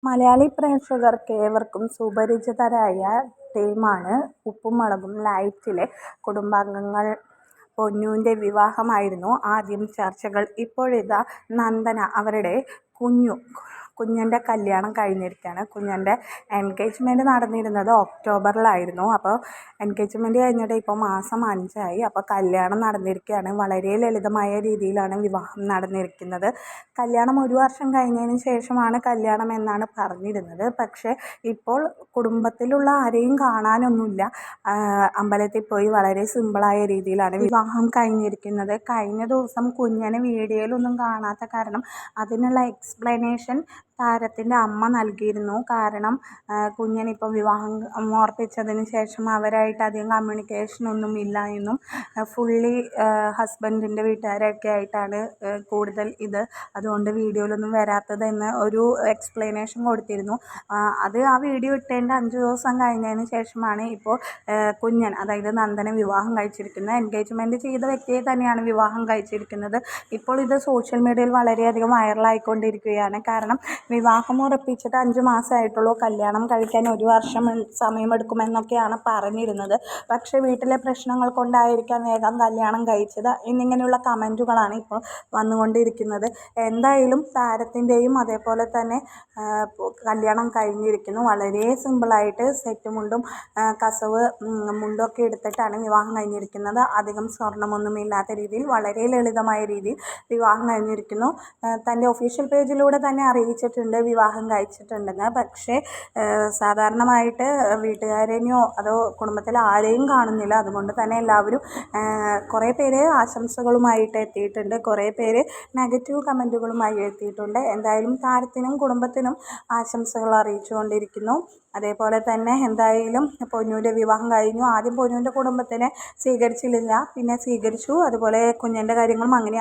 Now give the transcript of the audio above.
മലയാളി പ്രേക്ഷകർക്ക് ഏവർക്കും സുപരിചിതരായ ടീമാണ് ഉപ്പും മുളകും ലൈറ്റിലെ കുടുംബാംഗങ്ങൾ. പൊന്നൂൻ്റെ വിവാഹമായിരുന്നു ആദ്യം ചർച്ചകൾ. ഇപ്പോഴിതാ നന്ദന അവരുടെ കുഞ്ഞൻ്റെ കല്യാണം കഴിഞ്ഞിരിക്കുകയാണ്. കുഞ്ഞൻ്റെ എൻഗേജ്മെൻറ്റ് നടന്നിരുന്നത് ഒക്ടോബറിലായിരുന്നു. അപ്പോൾ എൻഗേജ്മെൻറ്റ് കഴിഞ്ഞിട്ട് ഇപ്പോൾ മാസം 5ആയി. അപ്പോൾ കല്യാണം നടന്നിരിക്കുകയാണ്. വളരെ ലളിതമായ രീതിയിലാണ് വിവാഹം നടന്നിരിക്കുന്നത്. കല്യാണം 1 വർഷം കഴിഞ്ഞതിന് ശേഷമാണ് കല്യാണം എന്നാണ് പറഞ്ഞിരുന്നത്. പക്ഷേ ഇപ്പോൾ കുടുംബത്തിലുള്ള ആരെയും കാണാനൊന്നുമില്ല. അമ്പലത്തിൽ പോയി വളരെ സിമ്പിളായ രീതിയിലാണ് വിവാഹം കഴിഞ്ഞിരിക്കുന്നത്. കഴിഞ്ഞ ദിവസം കുഞ്ഞിനെ വീഡിയോയിലൊന്നും കാണാത്ത കാരണം അതിനുള്ള എക്സ്പ്ലനേഷൻ താരത്തിൻ്റെ അമ്മ നൽകിയിരുന്നു. കാരണം കുഞ്ഞിനിപ്പം വിവാഹം ഉറപ്പിച്ചതിന് ശേഷം അവരായിട്ട് അധികം കമ്മ്യൂണിക്കേഷനൊന്നും ഇല്ല എന്നും ഫുള്ളി ഹസ്ബൻഡിൻ്റെ വീട്ടുകാരൊക്കെ ആയിട്ടാണ് കൂടുതൽ അതുകൊണ്ട് വീഡിയോയിലൊന്നും വരാത്തതെന്ന് ഒരു എക്സ്പ്ലനേഷൻ കൊടുത്തിരുന്നു. ആ വീഡിയോ ഇട്ടതിൻ്റെ 5 ദിവസം കഴിഞ്ഞതിന് ശേഷമാണ് ഇപ്പോൾ കുഞ്ഞൻ, അതായത് നന്ദന വിവാഹം കഴിച്ചിരിക്കുന്നത്. എൻഗേജ്മെൻറ്റ് ചെയ്ത വ്യക്തിയെ തന്നെയാണ് വിവാഹം കഴിച്ചിരിക്കുന്നത്. ഇപ്പോൾ ഇത് സോഷ്യൽ മീഡിയയിൽ വളരെയധികം വൈറലായിക്കൊണ്ടിരിക്കുകയാണ്. കാരണം വിവാഹം ഉറപ്പിച്ചിട്ട് 5 മാസമായിട്ടുള്ളൂ, കല്യാണം കഴിക്കാൻ 1 വർഷം സമയമെടുക്കുമെന്നൊക്കെയാണ് പറഞ്ഞിരുന്നത്. പക്ഷേ വീട്ടിലെ പ്രശ്നങ്ങൾ കൊണ്ടായിരിക്കാം വേഗം കല്യാണം കഴിച്ചത് എന്നിങ്ങനെയുള്ള കമൻറ്റുകളാണ് ഇപ്പോൾ വന്നുകൊണ്ടിരിക്കുന്നത്. എന്തായാലും താരത്തിൻ്റെയും അതേപോലെ തന്നെ കല്യാണം കഴിഞ്ഞിരിക്കുന്നു. വളരെ സിമ്പിളായിട്ട് സെറ്റ് മുണ്ടും കസവ് മുണ്ടൊക്കെ എടുത്തിട്ടാണ് വിവാഹം കഴിഞ്ഞിരിക്കുന്നത്. അധികം സ്വർണ്ണമൊന്നുമില്ലാത്ത രീതിയിൽ വളരെ ലളിതമായ രീതിയിൽ വിവാഹം കഴിഞ്ഞിരിക്കുന്നു. തൻ്റെ ഒഫീഷ്യൽ പേജിലൂടെ തന്നെ അറിയിച്ചിട്ടുണ്ട് വിവാഹം കഴിച്ചിട്ടുണ്ടെന്ന്. പക്ഷേ സാധാരണമായിട്ട് വീട്ടുകാരെയോ അതോ കുടുംബത്തിലെ ആരെയും കാണുന്നില്ല. അതുകൊണ്ട് തന്നെ എല്ലാവരും കുറേ പേര് ആശംസകളുമായിട്ട് എത്തിയിട്ടുണ്ട്, കുറേ പേര് നെഗറ്റീവ് കമൻറ്റുകളുമായി എത്തിയിട്ടുണ്ട്. എന്തായാലും താരത്തിനും കുടുംബത്തിനും ആശംസകൾ അറിയിച്ചുകൊണ്ടിരിക്കുന്നു. അതേപോലെ തന്നെ എന്തായാലും പൊന്നൂൻ്റെ വിവാഹം കഴിഞ്ഞു. ആദ്യം പൊന്നൂൻ്റെ കുടുംബത്തിനെ സ്വീകരിച്ചില്ല, പിന്നെ സ്വീകരിച്ചു. അതുപോലെ കുഞ്ഞിൻ്റെ കാര്യങ്ങളും അങ്ങനെ